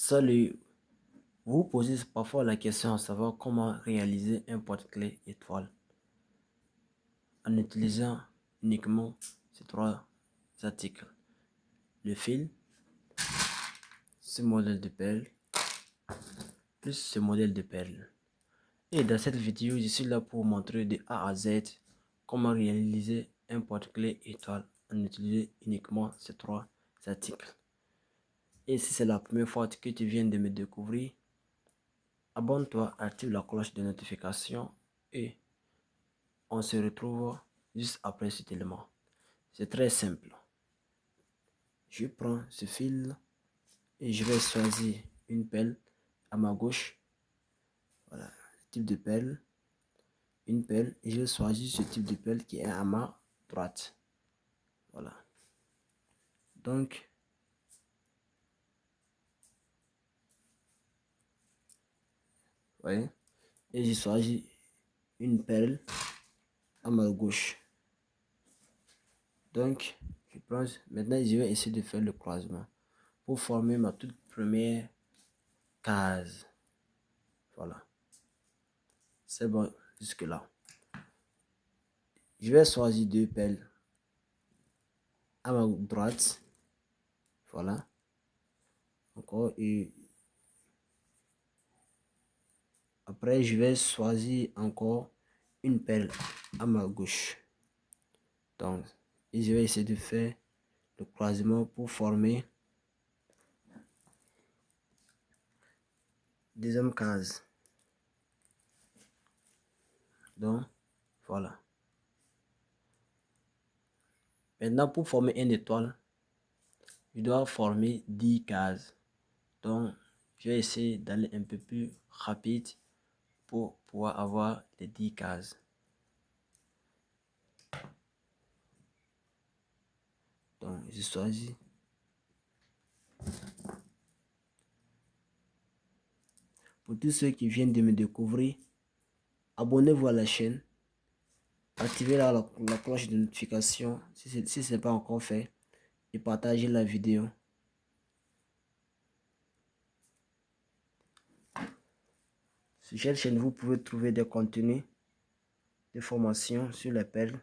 Salut, vous vous posez parfois la question à savoir comment réaliser un porte-clés étoile en utilisant uniquement ces trois articles. Le fil, ce modèle de pelle, plus ce modèle de pelle. Et dans cette vidéo, je suis là pour montrer de A à Z comment réaliser un porte-clés étoile en utilisant uniquement ces trois articles. Et si c'est la première fois que tu viens de me découvrir, abonne-toi, active la cloche de notification et on se retrouve juste après cet élément. C'est très simple. Je prends ce fil et je vais choisir une pelle à ma gauche. Voilà, type de pelle. Une pelle et je choisis ce type de pelle qui est à ma droite. Voilà. Donc, voyez, et je choisis une pelle à ma gauche. Donc, je prends, maintenant je vais essayer de faire le croisement pour former ma toute première case. Voilà. C'est bon jusque là. Je vais choisir deux pelles à ma droite. Voilà. Encore et après je vais choisir encore une pelle à ma gauche. Donc, et je vais essayer de faire le croisement pour former deuxième case. Donc, voilà. Maintenant, pour former une étoile, je dois former 10 cases. Donc, je vais essayer d'aller un peu plus rapide pour pouvoir avoir les 10 cases. Donc, je choisis. Pour tous ceux qui viennent de me découvrir, abonnez-vous à la chaîne. Activez la cloche de notification si ce n'est pas encore fait. Et partagez la vidéo. Sur cette chaîne, vous pouvez trouver des contenus, des formations sur les pelles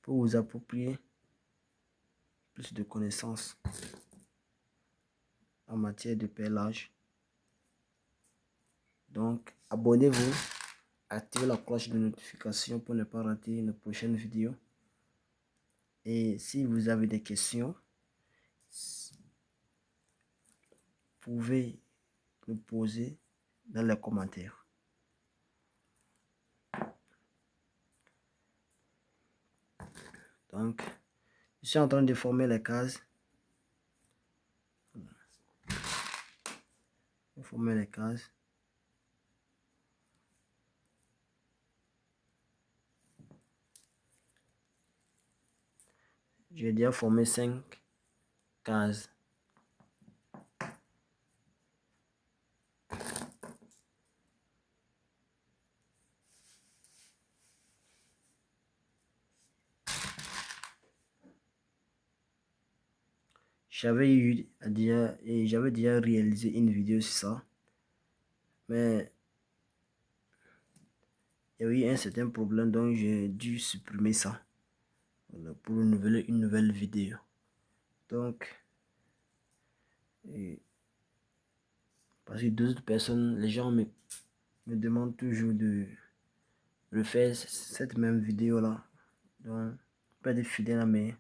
pour vous approprier plus de connaissances en matière de pellage. Donc, abonnez-vous, activez la cloche de notification pour ne pas rater nos prochaines vidéos. Et si vous avez des questions, vous pouvez nous poser dans les commentaires. Donc, je suis en train de former les cases. Former les cases. J'ai déjà formé 5 cases. J'avais déjà réalisé une vidéo sur ça, mais il y a eu un certain problème, donc j'ai dû supprimer ça pour renouveler une nouvelle vidéo. Donc, parce que d'autres personnes, les gens me demandent toujours de refaire cette même vidéo là. Donc, pas de fidèles à mes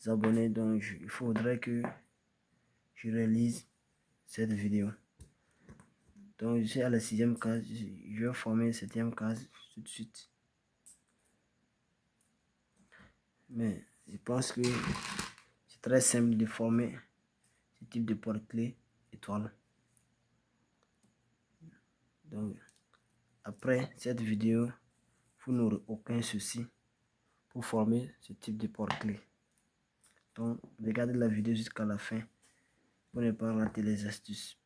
abonnés, donc il faudrait que je réalise cette vidéo. Donc, je suis à la 6e case, je vais former la 7e case tout de suite. Mais je pense que c'est très simple de former ce type de porte-clés étoile. Donc, après cette vidéo, vous n'aurez aucun souci pour former ce type de porte-clés. Donc, regardez la vidéo jusqu'à la fin pour ne pas rater les astuces.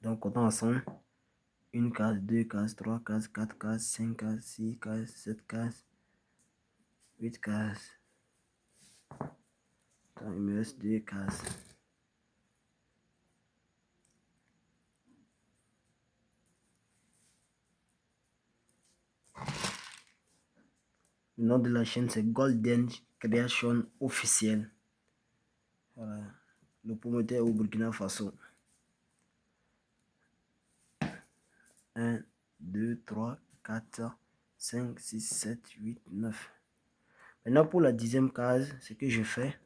Donc, comptons ensemble. Une case, deux cases, trois cases, quatre cases, cinq cases, six cases, sept cases, 8 cases. Donc, il me reste 2 cases. Le nom de la chaîne, c'est Golden Creation officiel. Voilà. Le promoteur au Burkina Faso. 1, 2, 3, 4, 5, 6, 7, 8, 9. Maintenant, pour la 10e case, ce que je fais,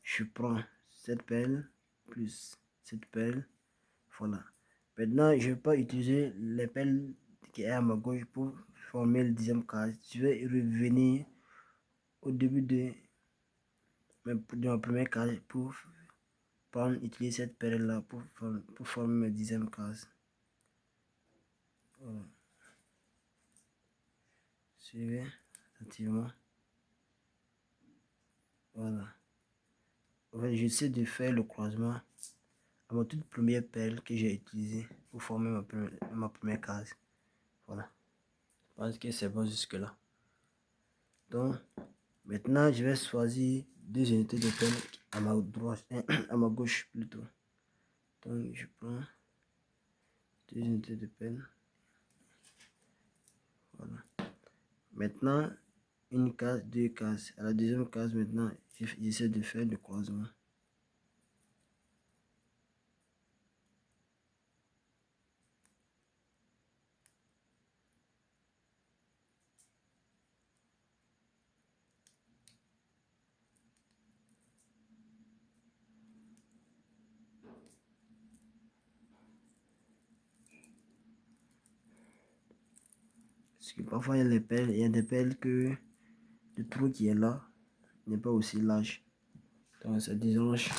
je prends cette pelle plus cette pelle. Voilà. Maintenant, je ne vais pas utiliser les pelles qui est à ma gauche pour former le 10e case. Je vais revenir au début de ma première case pour utiliser cette pelle là pour former ma 10e case. Voilà. Suivez attentivement. Voilà. J'essaie de faire le croisement à ma toute première pelle que j'ai utilisée pour former ma première case. Voilà. Je pense que c'est bon jusque là. Donc, maintenant, je vais choisir 2 unités de pelle à ma droite, à ma gauche plutôt. Donc, je prends 2 unités de pelle. Voilà. Maintenant, une case, 2 cases. À la deuxième case, maintenant, j'essaie de faire le croisement. Parce que parfois, il y a des pelles que le trou qui est là n'est pas aussi large. Donc, ça désange.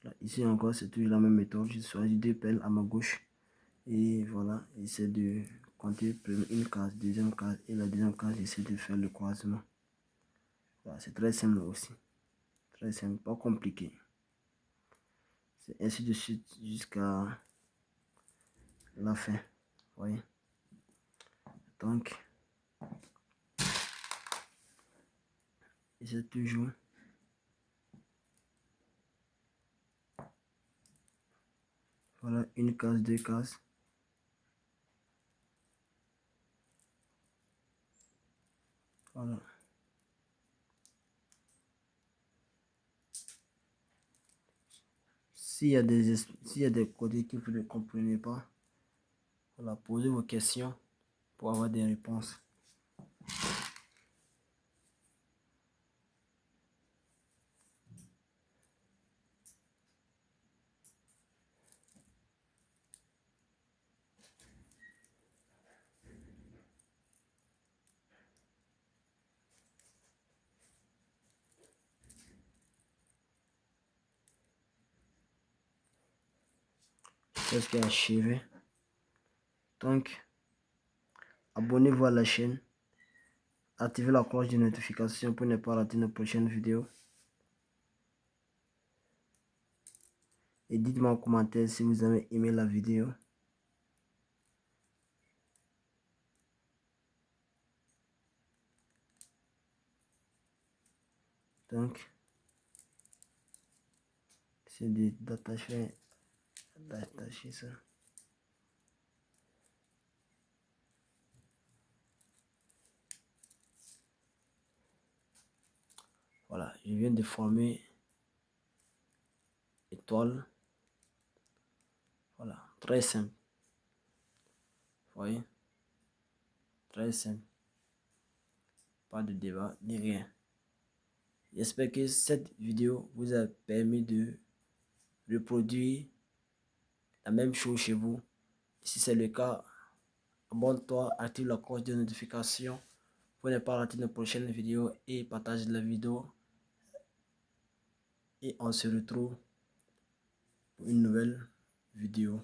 Là, ici encore, c'est toujours la même méthode. Je choisis 2 pelles à ma gauche. Et voilà, j'essaie de compter une case, deuxième case. Et la deuxième case, j'essaie de faire le croisement. Voilà, c'est très simple aussi. Très simple, pas compliqué. C'est ainsi de suite jusqu'à la fin. Vous voyez? Donc, c'est toujours voilà, une case, 2 cases. Voilà. S'il y a des côtés que vous ne comprenez pas, voilà, posez vos questions pour avoir des réponses. Presque achevé. Donc, abonnez-vous à la chaîne. Activez la cloche de notification pour ne pas rater nos prochaines vidéos. Et dites-moi en commentaire si vous avez aimé la vidéo. Donc, c'est d'attacher ça. Voilà, je viens de former étoile. Voilà, très simple. Vous voyez? Très simple. Pas de débat ni rien. J'espère que cette vidéo vous a permis de reproduire la même chose chez vous. Si c'est le cas, abonne-toi, active la cloche de notification pour ne pas rater nos prochaines vidéos et partage la vidéo. Et on se retrouve pour une nouvelle vidéo.